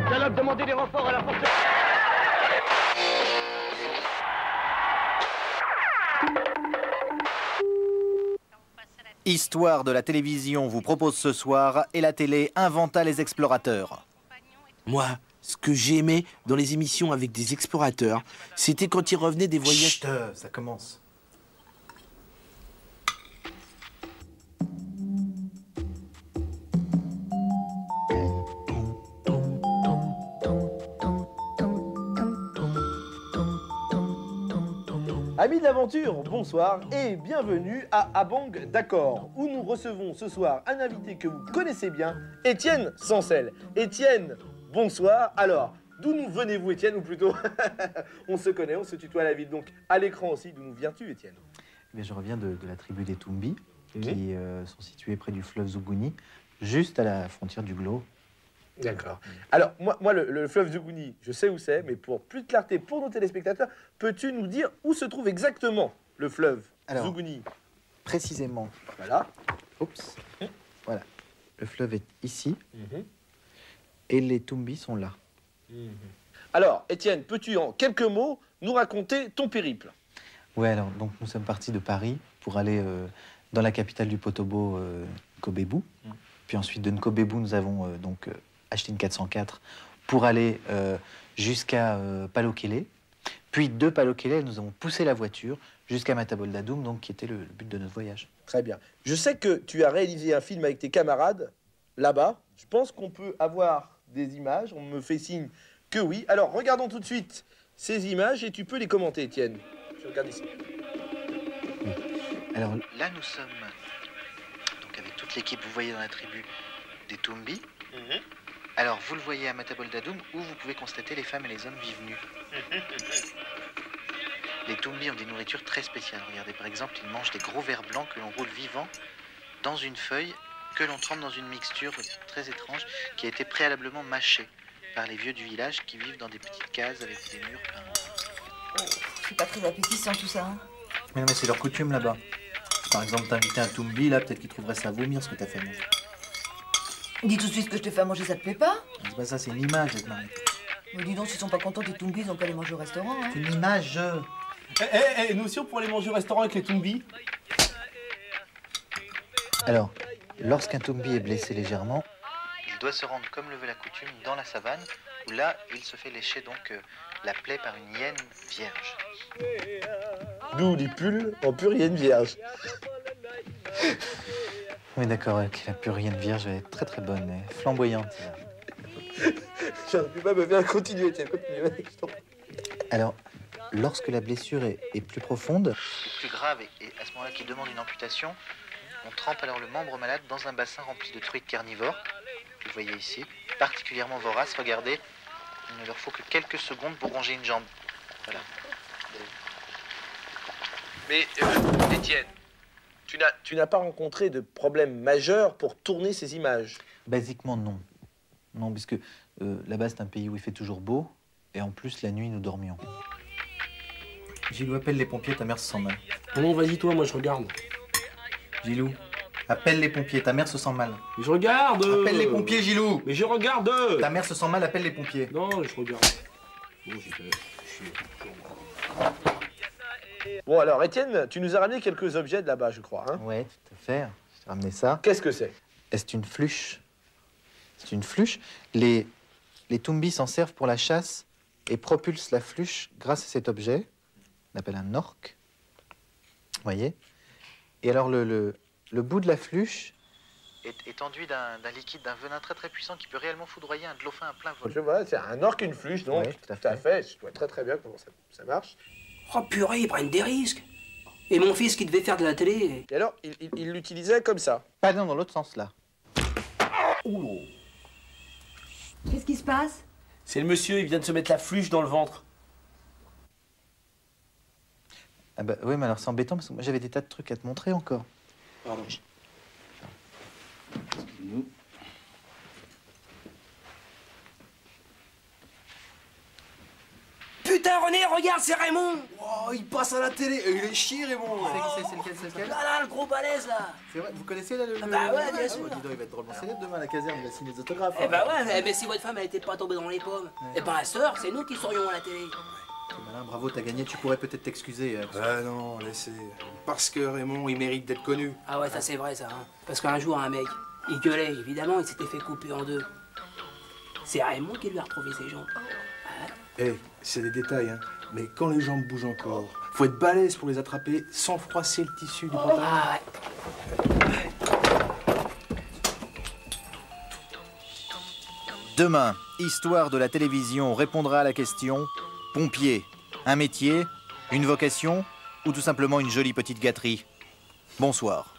Dialogue, demandez des renforts à la porte. Histoire de la télévision vous propose ce soir et la télé inventa les explorateurs. Moi, ce que j'aimais dans les émissions avec des explorateurs, c'était quand ils revenaient des voyages... Chut, ça commence. Amis de l'aventure, bonsoir et bienvenue à Abang d'accord, où nous recevons ce soir un invité que vous connaissez bien, Étienne Sancel. Étienne, bonsoir. Alors, d'où nous venez-vous, Étienne, ou plutôt, on se connaît, on se tutoie à la ville, donc à l'écran aussi, d'où nous viens-tu, Étienne? Eh bien, je reviens de la tribu des Tumbi, qui sont situés près du fleuve Zougouni, juste à la frontière du Glo. D'accord. Alors, moi le fleuve Zougouni, je sais où c'est, mais pour plus de clarté pour nos téléspectateurs, peux-tu nous dire où se trouve exactement le fleuve Zougouni? Précisément. Voilà. Oups. Voilà. Le fleuve est ici, et les Tumbi sont là. Alors, Étienne, peux-tu en quelques mots nous raconter ton périple? Ouais, alors, donc nous sommes partis de Paris pour aller dans la capitale du Potobo, Nkobébou. Puis ensuite de Nkobébou, nous avons acheté une 404 pour aller jusqu'à Palokélé. Puis de Palokélé, nous avons poussé la voiture jusqu'à Mataboldadoum, donc qui était le but de notre voyage. Très bien. Je sais que tu as réalisé un film avec tes camarades là-bas. Je pense qu'on peut avoir des images. On me fait signe que oui. Alors, regardons tout de suite ces images et tu peux les commenter, Étienne. Je regarde ici. Oui. Alors là, nous sommes donc avec toute l'équipe, vous voyez dans la tribu des Tumbi. Alors, vous le voyez à Mataboldadoum, où vous pouvez constater les femmes et les hommes vivent nus. Les Tumbi ont des nourritures très spéciales. Regardez, par exemple, ils mangent des gros vers blancs que l'on roule vivants dans une feuille, que l'on trempe dans une mixture très étrange qui a été préalablement mâchée par les vieux du village qui vivent dans des petites cases avec des murs peints. Oh, c'est pas très appétissant tout ça, hein. Mais non, mais c'est leur coutume là-bas. Par exemple, t'inviter un Tumbi, là, peut-être qu'il trouverait ça à vomir ce que t'as fait manger. Dis tout de suite que je te fais à manger, ça te plaît pas? C'est pas ça, c'est une image, cette Marie. Mais dis donc, s'ils sont pas contents des Tumbi, ils ont qu'à aller manger au restaurant, hein. C'est une image. Nous aussi, on pourrait aller manger au restaurant avec les Tumbi. Alors, lorsqu'un Tumbi est blessé légèrement, il doit se rendre, comme le veut la coutume, dans la savane, où là, il se fait lécher donc la plaie par une hyène vierge. D'où les pulls en purienne vierge. Oui, d'accord, la purienne vierge est très très bonne, et flamboyante. J'en peux pas me faire continuer, tiens, continue. Alors, lorsque la blessure est plus profonde, plus grave, et à ce moment-là qui demande une amputation, on trempe alors le membre malade dans un bassin rempli de truites carnivores, que vous voyez ici, particulièrement voraces. Regardez, il ne leur faut que quelques secondes pour ronger une jambe. Voilà. Mais, Étienne, tu n'as pas rencontré de problème majeur pour tourner ces images? Basiquement, non. Non, puisque là-bas, c'est un pays où il fait toujours beau, et en plus, la nuit, nous dormions. Gilou, appelle les pompiers, ta mère se sent mal. Non, vas-y, toi, moi, je regarde. Gilou, appelle les pompiers, ta mère se sent mal. Mais je regarde. Appelle les pompiers, Gilou. Mais je regarde. Ta mère se sent mal, appelle les pompiers. Non, je regarde. Bon, Bon, alors, Étienne, tu nous as ramené quelques objets de là-bas, je crois, hein? Ouais, tout à fait. Je t'ai ramené ça. Qu'est-ce que c'est? C'est une flûche. C'est une flûche. Les Tumbi s'en servent pour la chasse et propulsent la flûche grâce à cet objet. On appelle un orque. Vous voyez? Et alors, le bout de la flûche est enduit d'un liquide, d'un venin très très puissant qui peut réellement foudroyer un dauphin à plein vol. Je vois, c'est un orque, une flûche, donc. Oui, tout à fait. Je vois très très bien comment ça marche. Oh purée, ils prennent des risques. Et mon fils qui devait faire de la télé. Et alors, il l'utilisait comme ça? Pas dans l'autre sens, là. Ouh. Qu'est-ce qui se passe? C'est le monsieur, il vient de se mettre la flûche dans le ventre. Ah bah oui, mais alors c'est embêtant parce que moi j'avais des tas de trucs à te montrer encore. Pardon. Excusez-nous. Putain, René, regarde, c'est Raymond. Oh, Oh, il passe à la télé. Il est chier, Raymond. C'est lequel Là, là, le gros balèze, là. C'est vrai, vous connaissez là le... Bah ouais, bien sûr. Dis donc, il va être drôlement célèbre demain à la caserne, il va signer des autographes. Eh bah ouais, mais si votre femme, elle était pas tombée dans les pommes, eh ben, à cette heure, c'est nous qui serions à la télé. C'est malin, bravo, t'as gagné, tu pourrais peut-être t'excuser. Ah non, laissez. Parce que Raymond, il mérite d'être connu. Ah ouais, ça c'est vrai, ça. Hein. Parce qu'un jour, un mec, il gueulait, évidemment, il s'était fait couper en deux. C'est Raymond qui lui a retrouvé ses jambes. Eh, c'est des détails, hein. Mais quand les jambes bougent encore, faut être balèze pour les attraper sans froisser le tissu du pantalon. Ah ouais. Demain, Histoire de la télévision répondra à la question pompier, un métier, une vocation ou tout simplement une jolie petite gâterie? Bonsoir.